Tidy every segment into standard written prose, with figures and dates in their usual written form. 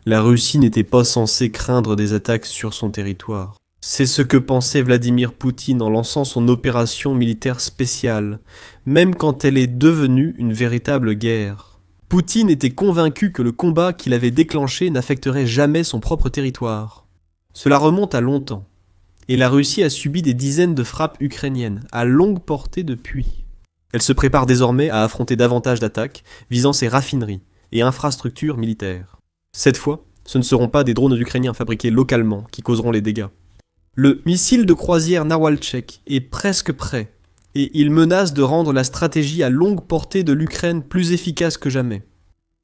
La Russie n'était pas censée craindre des attaques sur son territoire. C'est ce que pensait Vladimir Poutine en lançant son opération militaire spéciale, même quand elle est devenue une véritable guerre. Poutine était convaincu que le combat qu'il avait déclenché n'affecterait jamais son propre territoire. Cela remonte à longtemps, et la Russie a subi des dizaines de frappes ukrainiennes, à longue portée depuis. Elle se prépare désormais à affronter davantage d'attaques visant ses raffineries et infrastructures militaires. Cette fois, ce ne seront pas des drones ukrainiens fabriqués localement qui causeront les dégâts. Le missile de croisière Narwalchek est presque prêt, et il menace de rendre la stratégie à longue portée de l'Ukraine plus efficace que jamais.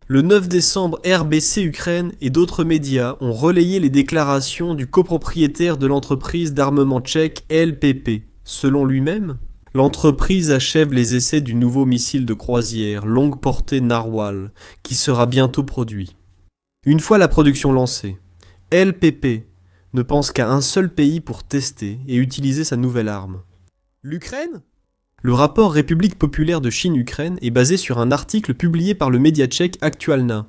Le 9 décembre, RBC Ukraine et d'autres médias ont relayé les déclarations du copropriétaire de l'entreprise d'armement tchèque LPP. Selon lui-même, l'entreprise achève les essais du nouveau missile de croisière longue portée Narwal, qui sera bientôt produit. Une fois la production lancée, LPP ne pense qu'à un seul pays pour tester et utiliser sa nouvelle arme. L'Ukraine ? Le rapport République populaire de Chine-Ukraine est basé sur un article publié par le média tchèque Aktualna,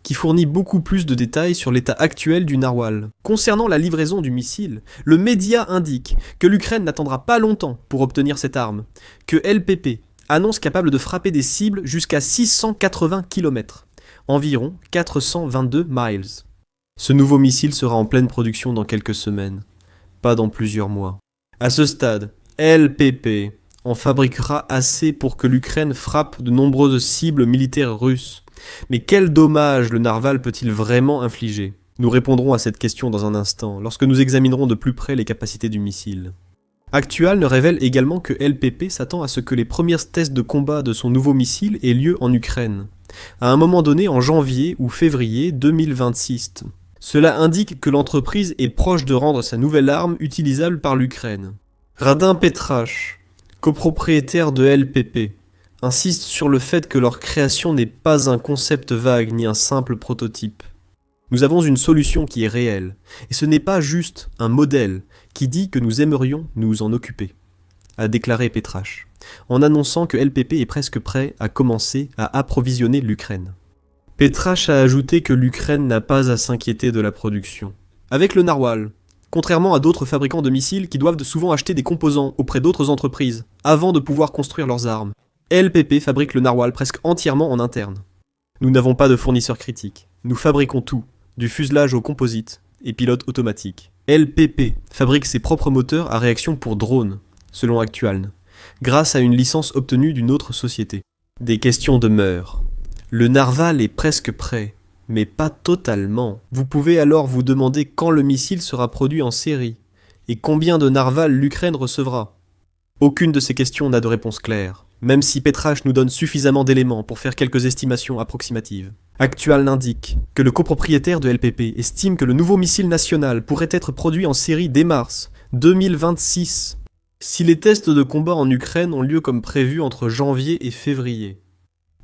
qui fournit beaucoup plus de détails sur l'état actuel du Narwal. Concernant la livraison du missile, le média indique que l'Ukraine n'attendra pas longtemps pour obtenir cette arme, que LPP annonce capable de frapper des cibles jusqu'à 680 km, environ 422 miles. Ce nouveau missile sera en pleine production dans quelques semaines, pas dans plusieurs mois. À ce stade, LPP en fabriquera assez pour que l'Ukraine frappe de nombreuses cibles militaires russes. Mais quel dommage le Narwal peut-il vraiment infliger ? Nous répondrons à cette question dans un instant, lorsque nous examinerons de plus près les capacités du missile. Actual ne révèle également que LPP s'attend à ce que les premiers tests de combat de son nouveau missile aient lieu en Ukraine, à un moment donné en janvier ou février 2026. Cela indique que l'entreprise est proche de rendre sa nouvelle arme utilisable par l'Ukraine. Radim Petrache, copropriétaire de LPP, insiste sur le fait que leur création n'est pas un concept vague ni un simple prototype. Nous avons une solution qui est réelle, et ce n'est pas juste un modèle qui dit que nous aimerions nous en occuper, a déclaré Petrache, en annonçant que LPP est presque prêt à commencer à approvisionner l'Ukraine. Petrache a ajouté que l'Ukraine n'a pas à s'inquiéter de la production. Avec le Narwal, contrairement à d'autres fabricants de missiles qui doivent souvent acheter des composants auprès d'autres entreprises avant de pouvoir construire leurs armes, LPP fabrique le Narwal presque entièrement en interne. Nous n'avons pas de fournisseurs critiques. Nous fabriquons tout, du fuselage au composite et pilote automatique. LPP fabrique ses propres moteurs à réaction pour drones, selon Actualn, grâce à une licence obtenue d'une autre société. Des questions demeurent. Le Narwal est presque prêt, mais pas totalement. Vous pouvez alors vous demander quand le missile sera produit en série, et combien de Narwal l'Ukraine recevra. Aucune de ces questions n'a de réponse claire, même si Petrache nous donne suffisamment d'éléments pour faire quelques estimations approximatives. Actual indique que le copropriétaire de LPP estime que le nouveau missile national pourrait être produit en série dès mars 2026, si les tests de combat en Ukraine ont lieu comme prévu entre janvier et février.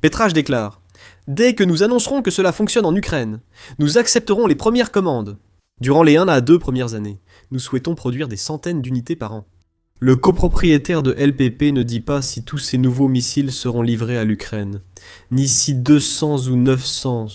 Petrache déclare: dès que nous annoncerons que cela fonctionne en Ukraine, nous accepterons les premières commandes. Durant les 1 à 2 premières années, nous souhaitons produire des centaines d'unités par an. Le copropriétaire de LPP ne dit pas si tous ces nouveaux missiles seront livrés à l'Ukraine, ni si 200 ou 900.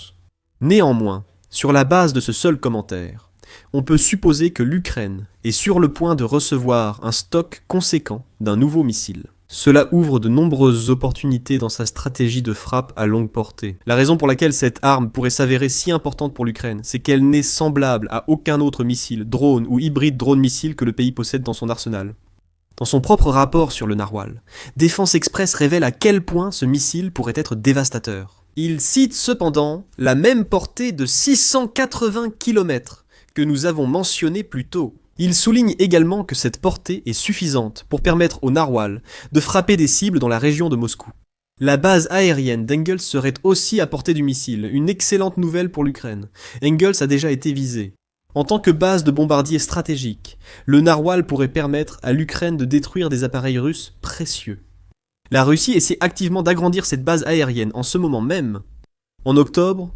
Néanmoins, sur la base de ce seul commentaire, on peut supposer que l'Ukraine est sur le point de recevoir un stock conséquent d'un nouveau missile. Cela ouvre de nombreuses opportunités dans sa stratégie de frappe à longue portée. La raison pour laquelle cette arme pourrait s'avérer si importante pour l'Ukraine, c'est qu'elle n'est semblable à aucun autre missile, drone ou hybride drone-missile que le pays possède dans son arsenal. Dans son propre rapport sur le Narwal, Défense Express révèle à quel point ce missile pourrait être dévastateur. Il cite cependant la même portée de 680 km que nous avons mentionnée plus tôt. Il souligne également que cette portée est suffisante pour permettre au Narwal de frapper des cibles dans la région de Moscou. La base aérienne d'Engels serait aussi à portée du missile, une excellente nouvelle pour l'Ukraine. Engels a déjà été visé. En tant que base de bombardier stratégique, le Narwal pourrait permettre à l'Ukraine de détruire des appareils russes précieux. La Russie essaie activement d'agrandir cette base aérienne en ce moment même. En octobre,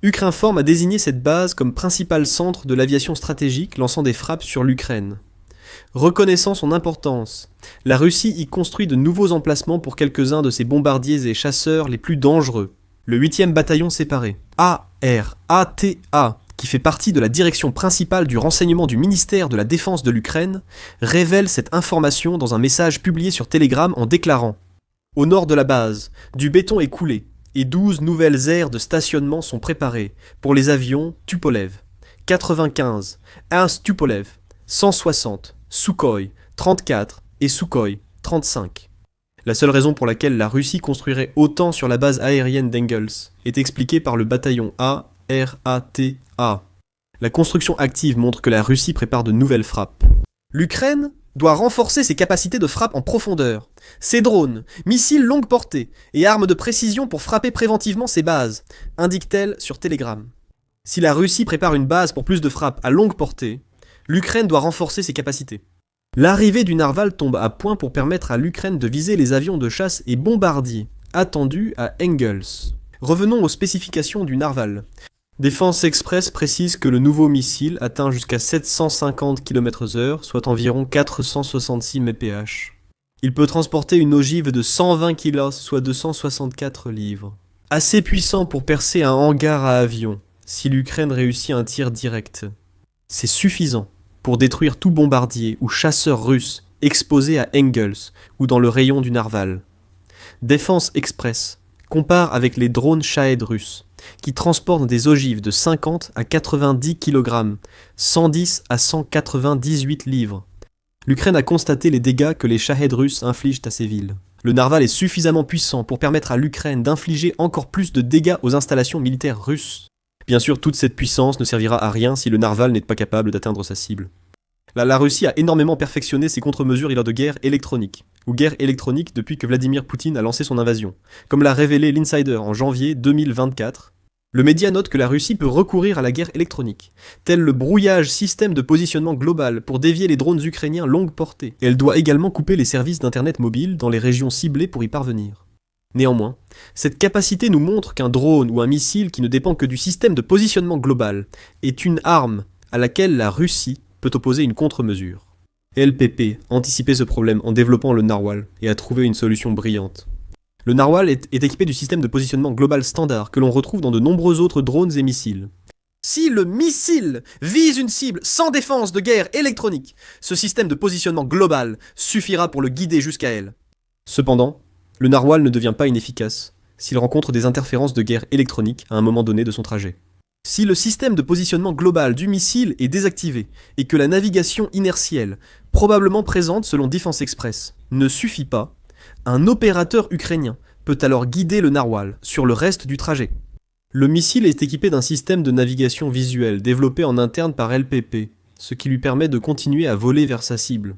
Ukrinform a désigné cette base comme principal centre de l'aviation stratégique lançant des frappes sur l'Ukraine. Reconnaissant son importance, la Russie y construit de nouveaux emplacements pour quelques-uns de ses bombardiers et chasseurs les plus dangereux. Le 8e bataillon séparé, ARATA, qui fait partie de la direction principale du renseignement du ministère de la Défense de l'Ukraine, révèle cette information dans un message publié sur Telegram en déclarant « Au nord de la base, du béton est coulé et 12 nouvelles aires de stationnement sont préparées pour les avions Tupolev, 95, Ernst Tupolev, 160, Sukhoi, 34 et Sukhoi, 35. » La seule raison pour laquelle la Russie construirait autant sur la base aérienne d'Engels est expliquée par le bataillon A, RATA. La construction active montre que la Russie prépare de nouvelles frappes. L'Ukraine doit renforcer ses capacités de frappe en profondeur, ses drones, missiles longue portée et armes de précision pour frapper préventivement ses bases, indique-t-elle sur Telegram. Si la Russie prépare une base pour plus de frappes à longue portée, l'Ukraine doit renforcer ses capacités. L'arrivée du Narval tombe à point pour permettre à l'Ukraine de viser les avions de chasse et bombardiers attendus à Engels. Revenons aux spécifications du Narval. Défense Express précise que le nouveau missile atteint jusqu'à 750 km/h, soit environ 466 mph. Il peut transporter une ogive de 120 kg, soit 264 livres. Assez puissant pour percer un hangar à avion, si l'Ukraine réussit un tir direct. C'est suffisant pour détruire tout bombardier ou chasseur russe exposé à Engels ou dans le rayon du Narval. Défense Express compare avec les drones Shahed russes, qui transportent des ogives de 50 à 90 kg, 110 à 198 livres. L'Ukraine a constaté les dégâts que les Shahed russes infligent à ces villes. Le Narval est suffisamment puissant pour permettre à l'Ukraine d'infliger encore plus de dégâts aux installations militaires russes. Bien sûr, toute cette puissance ne servira à rien si le Narval n'est pas capable d'atteindre sa cible. La Russie a énormément perfectionné ses contre-mesures de guerre électronique, ou guerre électronique depuis que Vladimir Poutine a lancé son invasion. Comme l'a révélé l'Insider en janvier 2024, le média note que la Russie peut recourir à la guerre électronique, tel le brouillage système de positionnement global pour dévier les drones ukrainiens longue portée, et elle doit également couper les services d'internet mobile dans les régions ciblées pour y parvenir. Néanmoins, cette capacité nous montre qu'un drone ou un missile qui ne dépend que du système de positionnement global est une arme à laquelle la Russie peut opposer une contre-mesure. LPP a anticipé ce problème en développant le Narwal et a trouvé une solution brillante. Le Narwal est équipé du système de positionnement global standard que l'on retrouve dans de nombreux autres drones et missiles. Si le missile vise une cible sans défense de guerre électronique, ce système de positionnement global suffira pour le guider jusqu'à elle. Cependant, le Narwal ne devient pas inefficace s'il rencontre des interférences de guerre électronique à un moment donné de son trajet. Si le système de positionnement global du missile est désactivé et que la navigation inertielle, probablement présente selon Defense Express, ne suffit pas, un opérateur ukrainien peut alors guider le Narwal sur le reste du trajet. Le missile est équipé d'un système de navigation visuelle développé en interne par LPP, ce qui lui permet de continuer à voler vers sa cible.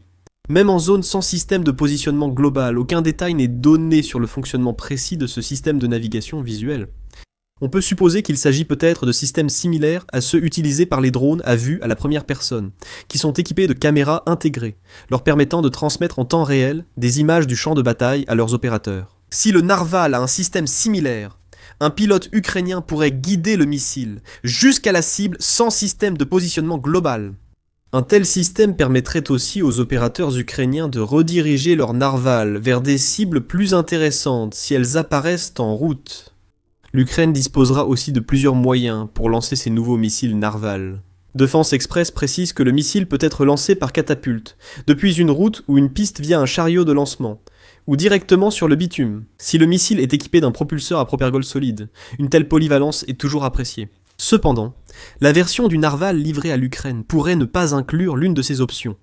Même en zone sans système de positionnement global, aucun détail n'est donné sur le fonctionnement précis de ce système de navigation visuelle. On peut supposer qu'il s'agit peut-être de systèmes similaires à ceux utilisés par les drones à vue à la première personne, qui sont équipés de caméras intégrées, leur permettant de transmettre en temps réel des images du champ de bataille à leurs opérateurs. Si le Narval a un système similaire, un pilote ukrainien pourrait guider le missile jusqu'à la cible sans système de positionnement global. Un tel système permettrait aussi aux opérateurs ukrainiens de rediriger leur Narval vers des cibles plus intéressantes si elles apparaissent en route. L'Ukraine disposera aussi de plusieurs moyens pour lancer ses nouveaux missiles Narval. Defense Express précise que le missile peut être lancé par catapulte, depuis une route ou une piste via un chariot de lancement, ou directement sur le bitume. Si le missile est équipé d'un propulseur à propergol solide, une telle polyvalence est toujours appréciée. Cependant, la version du Narval livrée à l'Ukraine pourrait ne pas inclure l'une de ces options.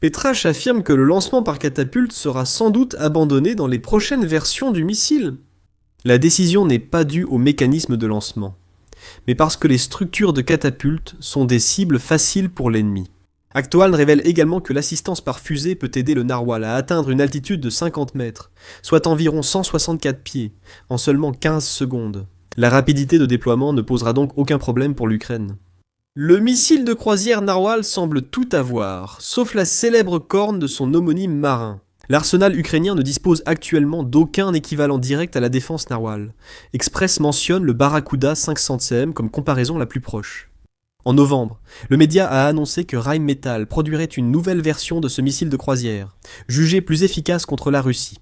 Petrache affirme que le lancement par catapulte sera sans doute abandonné dans les prochaines versions du missile. La décision n'est pas due au mécanisme de lancement, mais parce que les structures de catapulte sont des cibles faciles pour l'ennemi. Actual révèle également que l'assistance par fusée peut aider le Narwal à atteindre une altitude de 50 mètres, soit environ 164 pieds, en seulement 15 secondes. La rapidité de déploiement ne posera donc aucun problème pour l'Ukraine. Le missile de croisière Narwal semble tout avoir, sauf la célèbre corne de son homonyme marin. L'arsenal ukrainien ne dispose actuellement d'aucun équivalent direct à la défense Narwal. Express mentionne le Barracuda 500cm comme comparaison la plus proche. En novembre, le média a annoncé que Rheinmetall produirait une nouvelle version de ce missile de croisière, jugé plus efficace contre la Russie.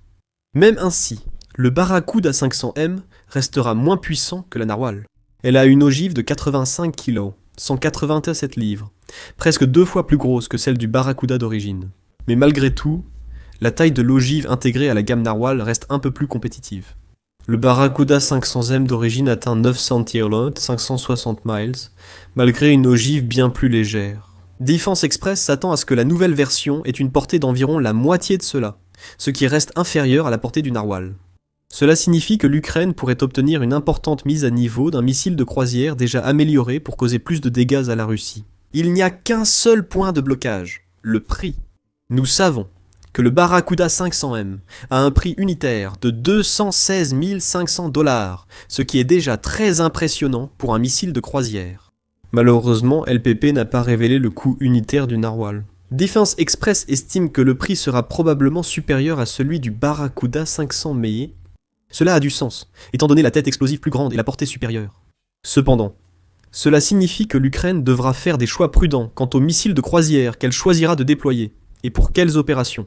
Même ainsi, le Barracuda 500M restera moins puissant que la Narwal. Elle a une ogive de 85 kg, 187 livres, presque 2 fois plus grosse que celle du Barracuda d'origine. Mais malgré tout, la taille de l'ogive intégrée à la gamme Narwhal reste un peu plus compétitive. Le Barracuda 500M d'origine atteint 900 kg, 560 miles, malgré une ogive bien plus légère. Defense Express s'attend à ce que la nouvelle version ait une portée d'environ la moitié de cela, ce qui reste inférieur à la portée du Narwhal. Cela signifie que l'Ukraine pourrait obtenir une importante mise à niveau d'un missile de croisière déjà amélioré pour causer plus de dégâts à la Russie. Il n'y a qu'un seul point de blocage, le prix. Nous savons que le Barracuda 500M a un prix unitaire de 216 500 $, ce qui est déjà très impressionnant pour un missile de croisière. Malheureusement, LPP n'a pas révélé le coût unitaire du Narwhal. Defense Express estime que le prix sera probablement supérieur à celui du Barracuda 500 Meillet. Cela a du sens, étant donné la tête explosive plus grande et la portée supérieure. Cependant, cela signifie que l'Ukraine devra faire des choix prudents quant aux missiles de croisière qu'elle choisira de déployer, et pour quelles opérations.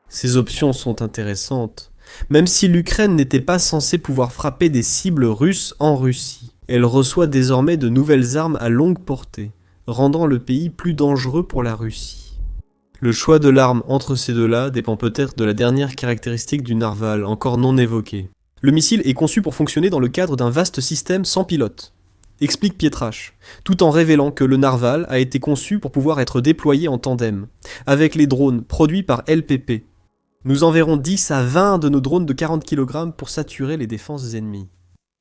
Ces options sont intéressantes, même si l'Ukraine n'était pas censée pouvoir frapper des cibles russes en Russie. Elle reçoit désormais de nouvelles armes à longue portée, rendant le pays plus dangereux pour la Russie. Le choix de l'arme entre ces deux-là dépend peut-être de la dernière caractéristique du Narwhal, encore non évoquée. Le missile est conçu pour fonctionner dans le cadre d'un vaste système sans pilote, explique Pietrach, tout en révélant que le Narwhal a été conçu pour pouvoir être déployé en tandem, avec les drones produits par LPP. Nous enverrons 10 à 20 de nos drones de 40 kg pour saturer les défenses ennemies.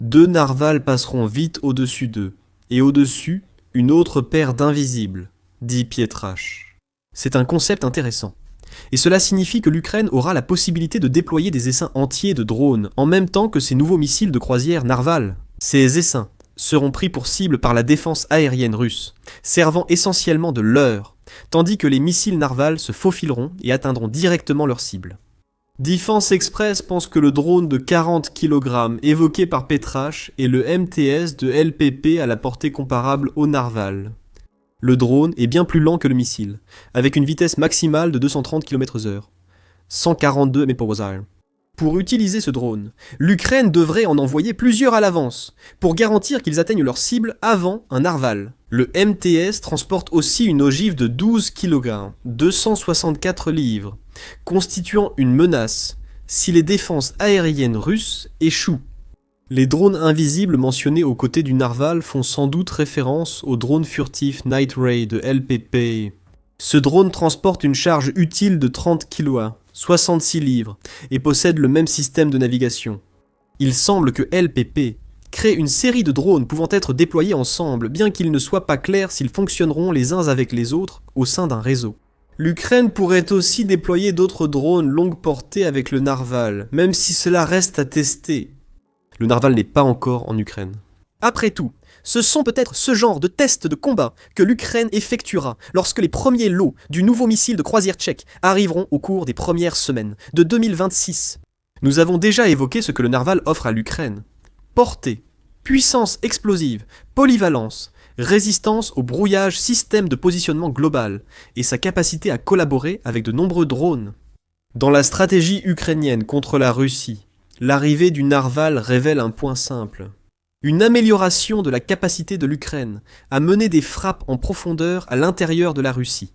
2 Narwhal passeront vite au-dessus d'eux, et au-dessus, une autre paire d'invisibles, dit Pietrach. C'est un concept intéressant. Et cela signifie que l'Ukraine aura la possibilité de déployer des essaims entiers de drones, en même temps que ces nouveaux missiles de croisière Narwhal. Ces essaims seront pris pour cible par la défense aérienne russe, servant essentiellement de leurre, tandis que les missiles Narwhal se faufileront et atteindront directement leur cible. Defense Express pense que le drone de 40 kg évoqué par Pietrach est le MTS de LPP à la portée comparable au Narwhal. Le drone est bien plus lent que le missile, avec une vitesse maximale de 230 km/h, 142 mph. Pour utiliser ce drone, l'Ukraine devrait en envoyer plusieurs à l'avance, pour garantir qu'ils atteignent leur cible avant un Narwhal. Le MTS transporte aussi une ogive de 12 kg, 264 livres, constituant une menace si les défenses aériennes russes échouent. Les drones invisibles mentionnés aux côtés du Narwhal font sans doute référence au drone furtif Night Ray de LPP. Ce drone transporte une charge utile de 30 kg, 66 livres, et possède le même système de navigation. Il semble que LPP crée une série de drones pouvant être déployés ensemble, bien qu'il ne soit pas clair s'ils fonctionneront les uns avec les autres au sein d'un réseau. L'Ukraine pourrait aussi déployer d'autres drones longue portée avec le Narwhal, même si cela reste à tester. Le Narwhal n'est pas encore en Ukraine. Après tout, ce sont peut-être ce genre de tests de combat que l'Ukraine effectuera lorsque les premiers lots du nouveau missile de croisière tchèque arriveront au cours des premières semaines de 2026. Nous avons déjà évoqué ce que le Narwhal offre à l'Ukraine. Portée, puissance explosive, polyvalence, résistance au brouillage, système de positionnement global et sa capacité à collaborer avec de nombreux drones. Dans la stratégie ukrainienne contre la Russie, l'arrivée du Narwhal révèle un point simple. Une amélioration de la capacité de l'Ukraine à mener des frappes en profondeur à l'intérieur de la Russie.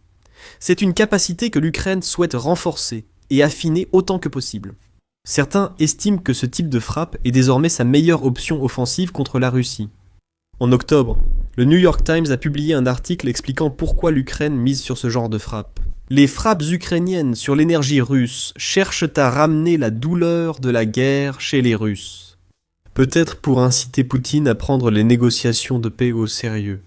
C'est une capacité que l'Ukraine souhaite renforcer et affiner autant que possible. Certains estiment que ce type de frappe est désormais sa meilleure option offensive contre la Russie. En octobre, le New York Times a publié un article expliquant pourquoi l'Ukraine mise sur ce genre de frappe. Les frappes ukrainiennes sur l'énergie russe cherchent à ramener la douleur de la guerre chez les Russes. Peut-être pour inciter Poutine à prendre les négociations de paix au sérieux.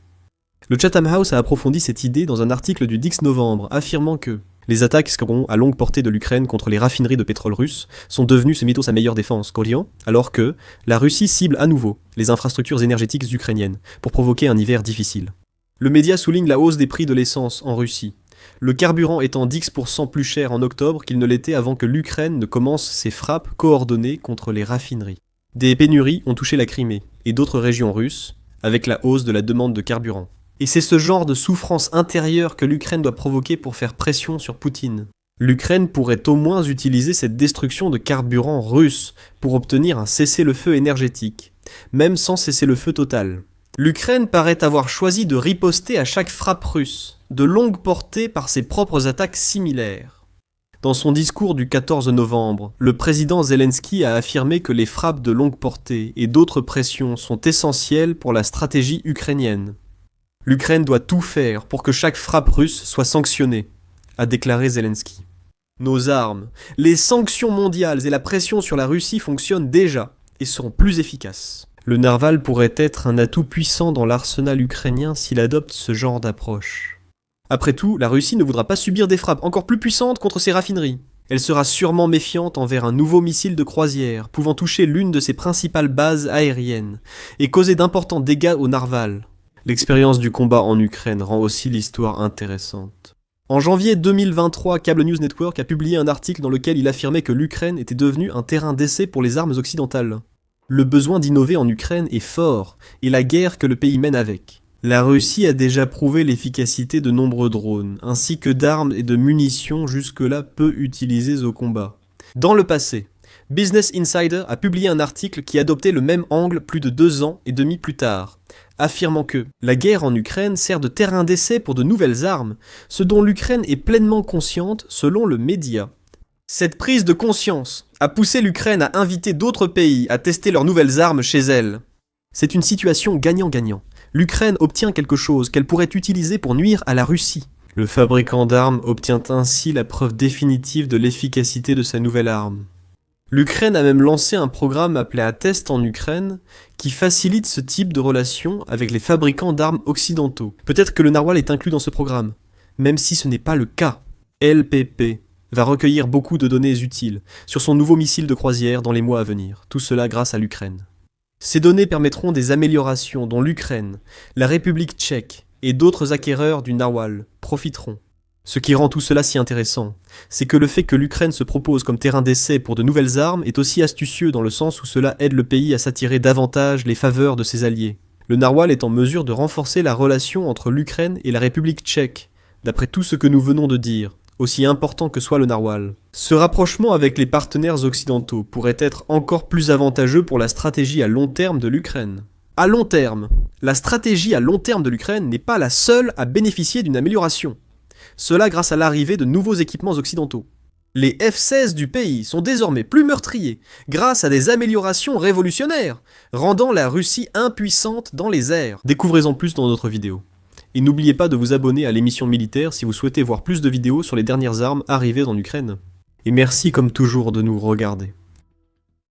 Le Chatham House a approfondi cette idée dans un article du 10 novembre, affirmant que les attaques à longue portée de l'Ukraine contre les raffineries de pétrole russes sont devenues semi-tôt sa meilleure défense, alors que la Russie cible à nouveau les infrastructures énergétiques ukrainiennes pour provoquer un hiver difficile. Le média souligne la hausse des prix de l'essence en Russie, le carburant étant 10% plus cher en octobre qu'il ne l'était avant que l'Ukraine ne commence ses frappes coordonnées contre les raffineries. Des pénuries ont touché la Crimée et d'autres régions russes, avec la hausse de la demande de carburant. Et c'est ce genre de souffrance intérieure que l'Ukraine doit provoquer pour faire pression sur Poutine. L'Ukraine pourrait au moins utiliser cette destruction de carburant russe pour obtenir un cessez-le-feu énergétique, même sans cessez-le-feu total, L'Ukraine paraît avoir choisi de riposter à chaque frappe russe, de longue portée par ses propres attaques similaires. Dans son discours du 14 novembre, le président Zelensky a affirmé que les frappes de longue portée et d'autres pressions sont essentielles pour la stratégie ukrainienne. L'Ukraine doit tout faire pour que chaque frappe russe soit sanctionnée, a déclaré Zelensky. Nos armes, les sanctions mondiales et la pression sur la Russie fonctionnent déjà et seront plus efficaces. Le narval pourrait être un atout puissant dans l'arsenal ukrainien s'il adopte ce genre d'approche. Après tout, la Russie ne voudra pas subir des frappes encore plus puissantes contre ses raffineries. Elle sera sûrement méfiante envers un nouveau missile de croisière pouvant toucher l'une de ses principales bases aériennes et causer d'importants dégâts au narval. L'expérience du combat en Ukraine rend aussi l'histoire intéressante. En janvier 2023, Cable News Network a publié un article dans lequel il affirmait que l'Ukraine était devenue un terrain d'essai pour les armes occidentales. Le besoin d'innover en Ukraine est fort, et la guerre que le pays mène avec. La Russie a déjà prouvé l'efficacité de nombreux drones, ainsi que d'armes et de munitions jusque-là peu utilisées au combat. Dans le passé, Business Insider a publié un article qui adoptait le même angle plus de 2 ans et demi plus tard, affirmant que la guerre en Ukraine sert de terrain d'essai pour de nouvelles armes, ce dont l'Ukraine est pleinement consciente selon le média. Cette prise de conscience a poussé l'Ukraine à inviter d'autres pays à tester leurs nouvelles armes chez elle. C'est une situation gagnant-gagnant. L'Ukraine obtient quelque chose qu'elle pourrait utiliser pour nuire à la Russie. Le fabricant d'armes obtient ainsi la preuve définitive de l'efficacité de sa nouvelle arme. L'Ukraine a même lancé un programme appelé Attest en Ukraine qui facilite ce type de relation avec les fabricants d'armes occidentaux. Peut-être que le narwhal est inclus dans ce programme, même si ce n'est pas le cas. LPP va recueillir beaucoup de données utiles sur son nouveau missile de croisière dans les mois à venir, tout cela grâce à l'Ukraine. Ces données permettront des améliorations dont l'Ukraine, la République tchèque et d'autres acquéreurs du narwhal profiteront. Ce qui rend tout cela si intéressant, c'est que le fait que l'Ukraine se propose comme terrain d'essai pour de nouvelles armes est aussi astucieux dans le sens où cela aide le pays à s'attirer davantage les faveurs de ses alliés. Le narwhal est en mesure de renforcer la relation entre l'Ukraine et la République tchèque, d'après tout ce que nous venons de dire, aussi important que soit le narwhal. Ce rapprochement avec les partenaires occidentaux pourrait être encore plus avantageux pour la stratégie à long terme de l'Ukraine. À long terme, la stratégie à long terme de l'Ukraine n'est pas la seule à bénéficier d'une amélioration. Cela grâce à l'arrivée de nouveaux équipements occidentaux. Les F-16 du pays sont désormais plus meurtriers grâce à des améliorations révolutionnaires, rendant la Russie impuissante dans les airs. Découvrez-en plus dans notre vidéo. Et n'oubliez pas de vous abonner à l'émission militaire si vous souhaitez voir plus de vidéos sur les dernières armes arrivées en Ukraine. Et merci comme toujours de nous regarder.